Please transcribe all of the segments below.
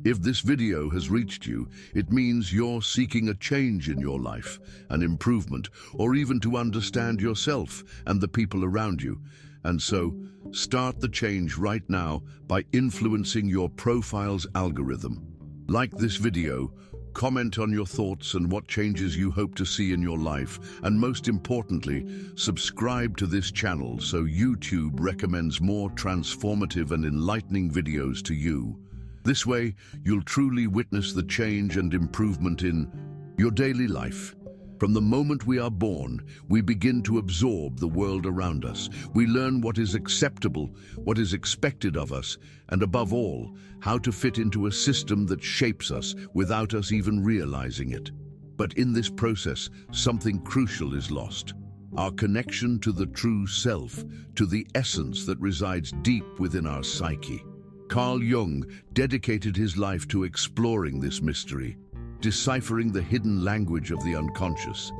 If this video has reached you, it means you're seeking a change in your life, an improvement, or even to understand yourself and the people around you. And so, start the change right now by influencing your profile's algorithm. Like this video, comment on your thoughts and what changes you hope to see in your life, and most importantly, subscribe to this channel so YouTube recommends more transformative and enlightening videos to you. This way, you'll truly witness the change and improvement in your daily life. From the moment we are born, we begin to absorb the world around us. We learn what is acceptable, what is expected of us, and above all, how to fit into a system that shapes us without us even realizing it. But in this process, something crucial is lost. Our connection to the true self, to the essence that resides deep within our psyche. Carl Jung dedicated his life to exploring this mystery, deciphering the hidden language of the unconscious,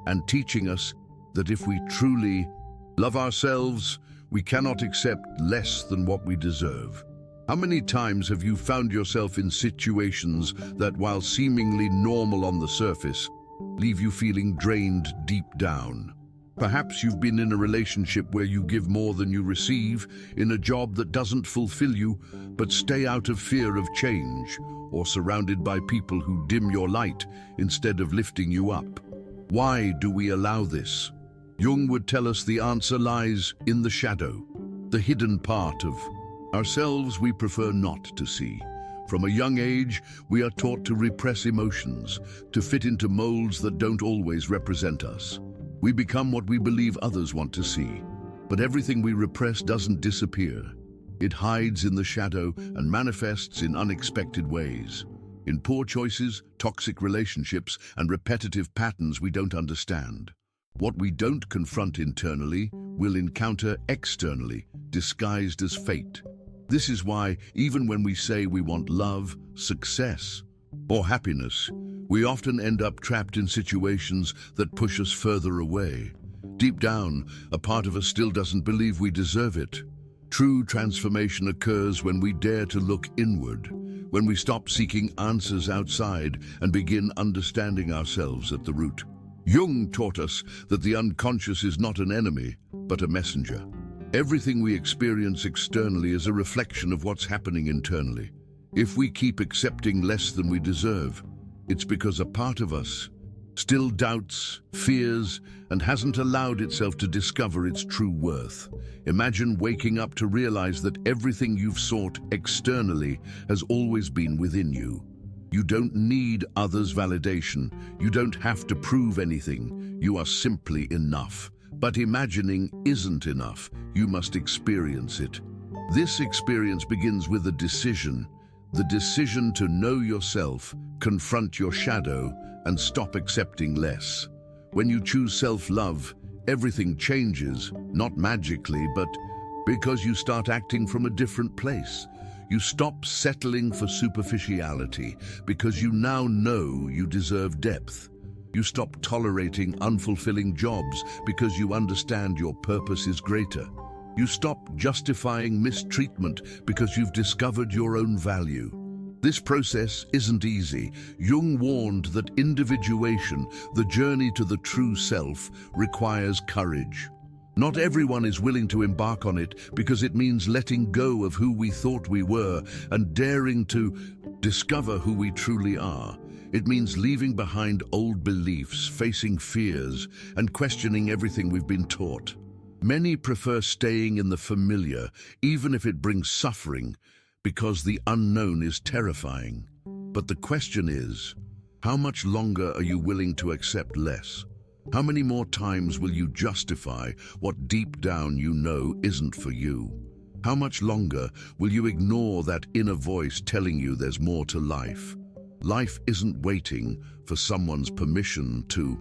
and teaching us that if we truly love ourselves, we cannot accept less than what we deserve. How many times have you found yourself in situations that, while seemingly normal on the surface, leave you feeling drained deep down? Perhaps you've been in a relationship where you give more than you receive, in a job that doesn't fulfill you, but stay out of fear of change, or surrounded by people who dim your light instead of lifting you up. Why do we allow this? Jung would tell us the answer lies in the shadow, the hidden part of ourselves we prefer not to see. From a young age, we are taught to repress emotions, to fit into molds that don't always represent us. We become what we believe others want to see. But everything we repress doesn't disappear. It hides in the shadow and manifests in unexpected ways. In poor choices, toxic relationships, and repetitive patterns we don't understand. What we don't confront internally, we'll encounter externally, disguised as fate. This is why, even when we say we want love, success, or happiness, we often end up trapped in situations that push us further away. Deep down, a part of us still doesn't believe we deserve it. True transformation occurs when we dare to look inward, when we stop seeking answers outside and begin understanding ourselves at the root. Jung taught us that the unconscious is not an enemy, but a messenger. Everything we experience externally is a reflection of what's happening internally. If we keep accepting less than we deserve, it's because a part of us still doubts, fears, and hasn't allowed itself to discover its true worth. Imagine waking up to realize that everything you've sought externally has always been within you. You don't need others' validation. You don't have to prove anything. You are simply enough. But imagining isn't enough. You must experience it. This experience begins with a decision. The decision to know yourself, confront your shadow, and stop accepting less. When you choose self-love, everything changes, not magically, but because you start acting from a different place. You stop settling for superficiality because you now know you deserve depth. You stop tolerating unfulfilling jobs because you understand your purpose is greater. You stop justifying mistreatment because you've discovered your own value. This process isn't easy. Jung warned that individuation, the journey to the true self, requires courage. Not everyone is willing to embark on it because it means letting go of who we thought we were and daring to discover who we truly are. It means leaving behind old beliefs, facing fears, and questioning everything we've been taught. Many prefer staying in the familiar, even if it brings suffering, because the unknown is terrifying. But the question is, how much longer are you willing to accept less? How many more times will you justify what deep down you know isn't for you? How much longer will you ignore that inner voice telling you there's more to life? Life isn't waiting for someone's permission to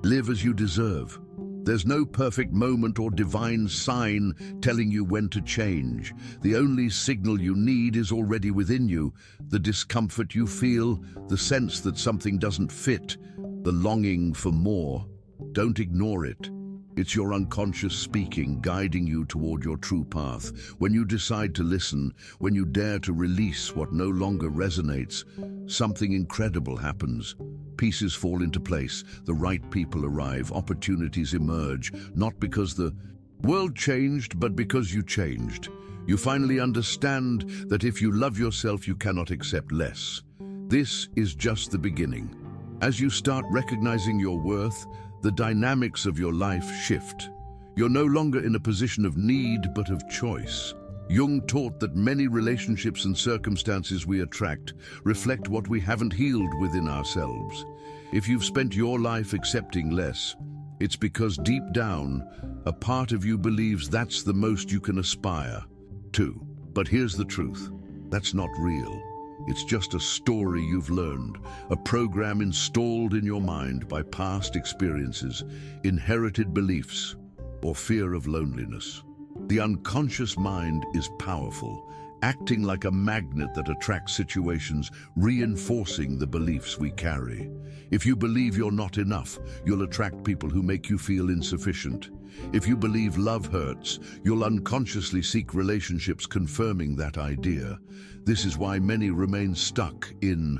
live as you deserve. There's no perfect moment or divine sign telling you when to change. The only signal you need is already within you. The discomfort you feel, the sense that something doesn't fit, the longing for more. Don't ignore it. It's your unconscious speaking, guiding you toward your true path. When you decide to listen, when you dare to release what no longer resonates, something incredible happens. Pieces fall into place, the right people arrive, opportunities emerge, not because the world changed, but because you changed. You finally understand that if you love yourself, you cannot accept less. This is just the beginning. As you start recognizing your worth, the dynamics of your life shift. You're no longer in a position of need, but of choice. Jung taught that many relationships and circumstances we attract reflect what we haven't healed within ourselves. If you've spent your life accepting less, it's because deep down, a part of you believes that's the most you can aspire to. But here's the truth. That's not real. It's just a story you've learned, a program installed in your mind by past experiences, inherited beliefs, or fear of loneliness. The unconscious mind is powerful, acting like a magnet that attracts situations, reinforcing the beliefs we carry. If you believe you're not enough, you'll attract people who make you feel insufficient. If you believe love hurts, you'll unconsciously seek relationships confirming that idea. This is why many remain stuck in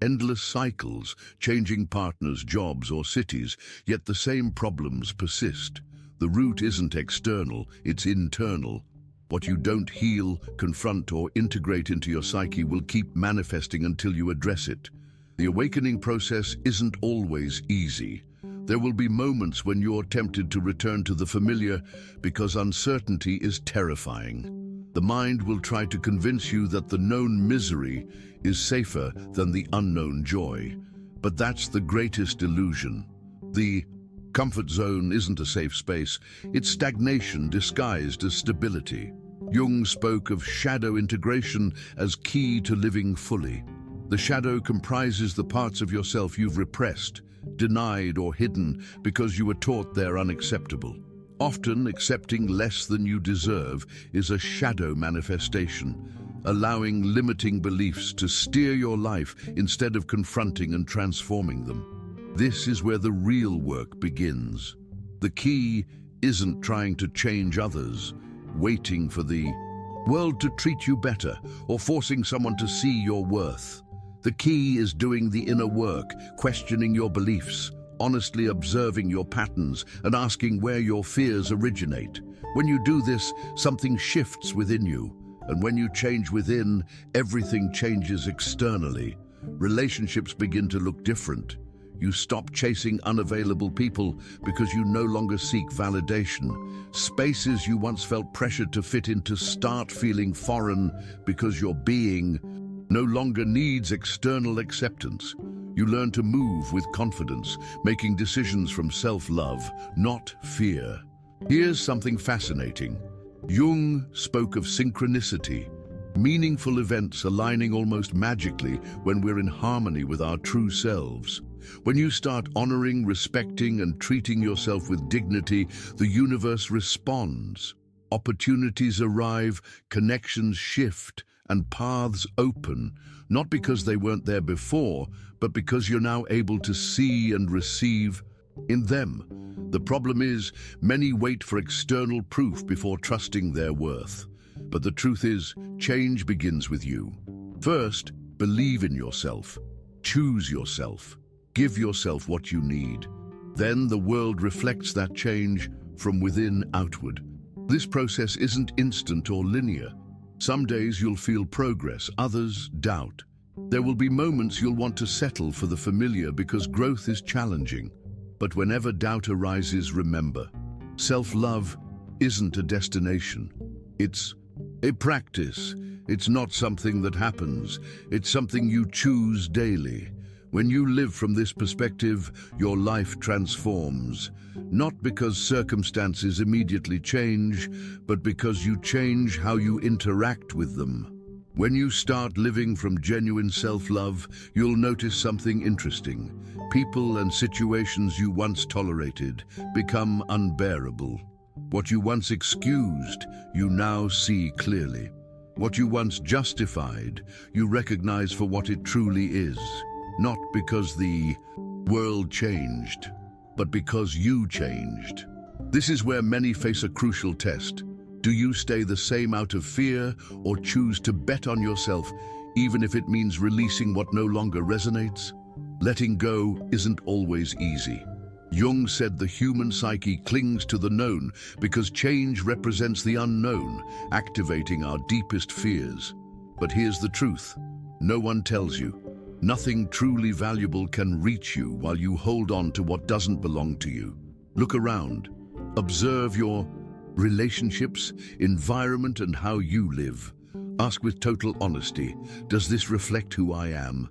endless cycles, changing partners, jobs, or cities, yet the same problems persist. The root isn't external, it's internal. What you don't heal, confront, or integrate into your psyche will keep manifesting until you address it. The awakening process isn't always easy. There will be moments when you're tempted to return to the familiar because uncertainty is terrifying. The mind will try to convince you that the known misery is safer than the unknown joy. But that's the greatest illusion. The comfort zone isn't a safe space. It's stagnation disguised as stability. Jung spoke of shadow integration as key to living fully. The shadow comprises the parts of yourself you've repressed, denied, or hidden because you were taught they're unacceptable. Often, accepting less than you deserve is a shadow manifestation, allowing limiting beliefs to steer your life instead of confronting and transforming them. This is where the real work begins. The key isn't trying to change others, waiting for the world to treat you better, or forcing someone to see your worth. The key is doing the inner work, questioning your beliefs, honestly observing your patterns, and asking where your fears originate. When you do this, something shifts within you. And when you change within, everything changes externally. Relationships begin to look different. You stop chasing unavailable people because you no longer seek validation. Spaces you once felt pressured to fit into start feeling foreign because your being no longer needs external acceptance. You learn to move with confidence, making decisions from self-love, not fear. Here's something fascinating. Jung spoke of synchronicity, meaningful events aligning almost magically when we're in harmony with our true selves. When you start honoring, respecting, and treating yourself with dignity, the universe responds. Opportunities arrive, connections shift, and paths open, not because they weren't there before, but because you're now able to see and receive in them. The problem is, many wait for external proof before trusting their worth. But the truth is, change begins with you. First, believe in yourself. Choose yourself. Give yourself what you need. Then the world reflects that change from within outward. This process isn't instant or linear. Some days you'll feel progress, others doubt. There will be moments you'll want to settle for the familiar because growth is challenging. But whenever doubt arises, remember, self-love isn't a destination. It's a practice. It's not something that happens. It's something you choose daily. When you live from this perspective, your life transforms. Not because circumstances immediately change, but because you change how you interact with them. When you start living from genuine self-love, you'll notice something interesting. People and situations you once tolerated become unbearable. What you once excused, you now see clearly. What you once justified, you recognize for what it truly is. Not because the world changed, but because you changed. This is where many face a crucial test. Do you stay the same out of fear or choose to bet on yourself, even if it means releasing what no longer resonates? Letting go isn't always easy. Jung said the human psyche clings to the known because change represents the unknown, activating our deepest fears. But here's the truth. No one tells you. Nothing truly valuable can reach you while you hold on to what doesn't belong to you. Look around. Observe your relationships, environment, and how you live. Ask with total honesty, does this reflect who I am?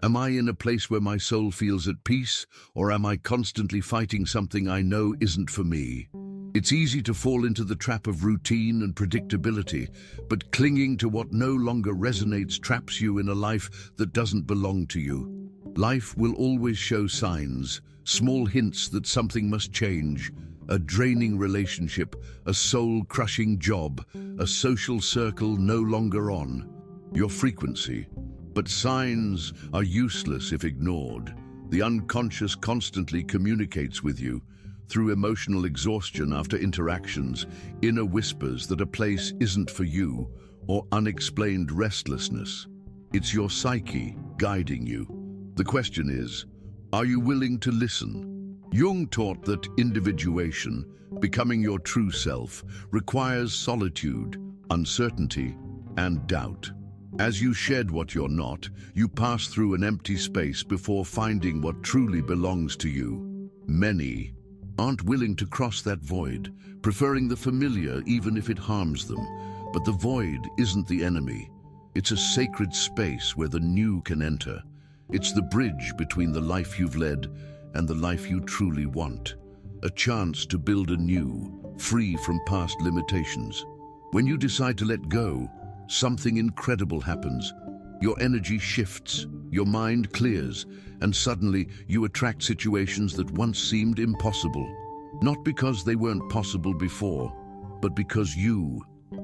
Am I in a place where my soul feels at peace, or am I constantly fighting something I know isn't for me? It's easy to fall into the trap of routine and predictability, but clinging to what no longer resonates traps you in a life that doesn't belong to you. Life will always show signs, small hints that something must change. A draining relationship, a soul-crushing job, a social circle no longer on. Your frequency. But signs are useless if ignored. The unconscious constantly communicates with you through emotional exhaustion after interactions, inner whispers that a place isn't for you, or unexplained restlessness. It's your psyche guiding you. The question is, are you willing to listen? Jung taught that individuation, becoming your true self, requires solitude, uncertainty, and doubt. As you shed what you're not, you pass through an empty space before finding what truly belongs to you. Many aren't willing to cross that void, preferring the familiar even if it harms them. But the void isn't the enemy. It's a sacred space where the new can enter. It's the bridge between the life you've led and the life you truly want. A chance to build anew, free from past limitations. When you decide to let go, something incredible happens. Your energy shifts, your mind clears, and suddenly you attract situations that once seemed impossible. Not because they weren't possible before, but because you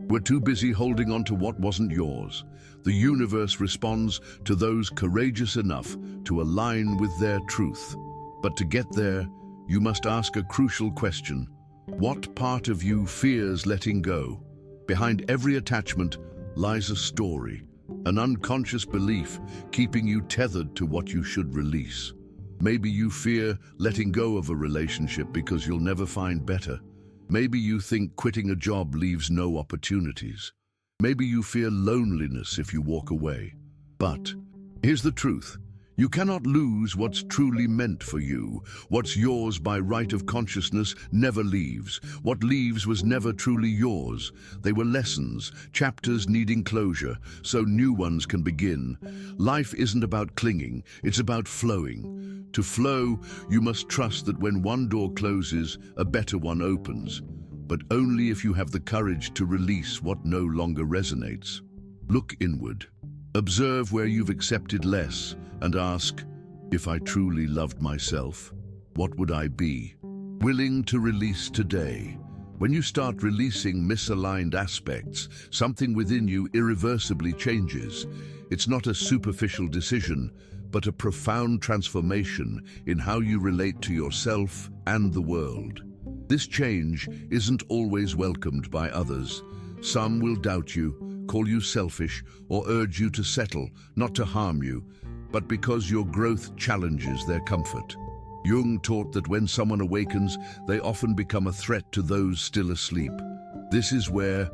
were too busy holding on to what wasn't yours. The universe responds to those courageous enough to align with their truth. But to get there, you must ask a crucial question. What part of you fears letting go? Behind every attachment lies a story, an unconscious belief keeping you tethered to what you should release. Maybe you fear letting go of a relationship because you'll never find better. Maybe you think quitting a job leaves no opportunities. Maybe you fear loneliness if you walk away. But here's the truth. You cannot lose what's truly meant for you. What's yours by right of consciousness never leaves. What leaves was never truly yours. They were lessons, chapters needing closure, so new ones can begin. Life isn't about clinging, it's about flowing. To flow, you must trust that when one door closes, a better one opens. But only if you have the courage to release what no longer resonates. Look inward. Observe where you've accepted less and ask, if I truly loved myself, what would I be? Willing to release today. When you start releasing misaligned aspects, something within you irreversibly changes. It's not a superficial decision, but a profound transformation in how you relate to yourself and the world. This change isn't always welcomed by others. Some will doubt you, call you selfish, or urge you to settle, not to harm you, but because your growth challenges their comfort. Jung taught that when someone awakens, they often become a threat to those still asleep. This is where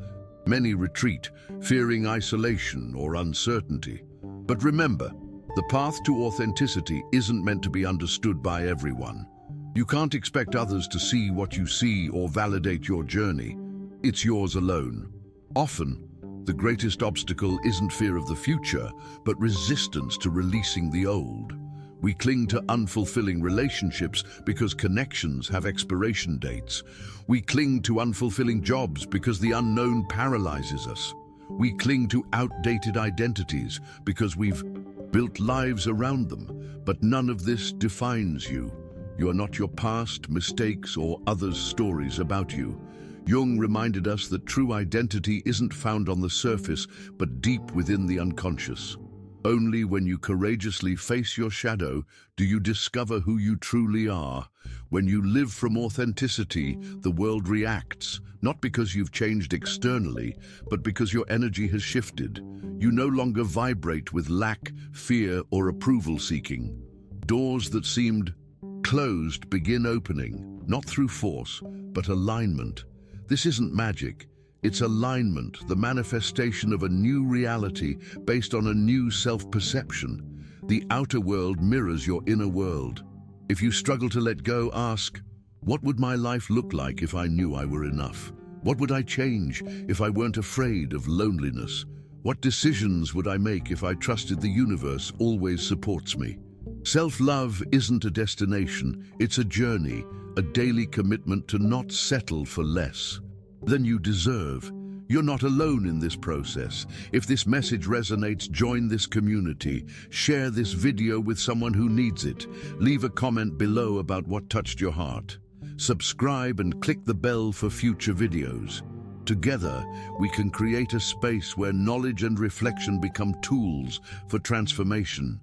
many retreat, fearing isolation or uncertainty. But remember, the path to authenticity isn't meant to be understood by everyone. You can't expect others to see what you see or validate your journey. It's yours alone. Often, the greatest obstacle isn't fear of the future, but resistance to releasing the old. We cling to unfulfilling relationships because connections have expiration dates. We cling to unfulfilling jobs because the unknown paralyzes us. We cling to outdated identities because we've built lives around them. But none of this defines you. You are not your past, mistakes, or others' stories about you. Jung reminded us that true identity isn't found on the surface, but deep within the unconscious. Only when you courageously face your shadow do you discover who you truly are. When you live from authenticity, the world reacts, not because you've changed externally, but because your energy has shifted. You no longer vibrate with lack, fear, or approval seeking. Doors that seemed closed begin opening, not through force, but alignment. This isn't magic. It's alignment, the manifestation of a new reality based on a new self-perception. The outer world mirrors your inner world. If you struggle to let go, ask, what would my life look like if I knew I were enough? What would I change if I weren't afraid of loneliness? What decisions would I make if I trusted the universe always supports me? Self-love isn't a destination, it's a journey, a daily commitment to not settle for less than you deserve. You're not alone in this process. If this message resonates, join this community. Share this video with someone who needs it. Leave a comment below about what touched your heart. Subscribe and click the bell for future videos. Together, we can create a space where knowledge and reflection become tools for transformation.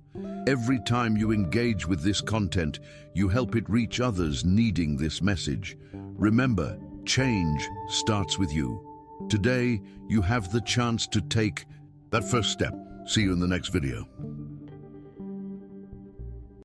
Every time you engage with this content, you help it reach others needing this message. Remember, change starts with you. Today, you have the chance to take that first step. See you in the next video.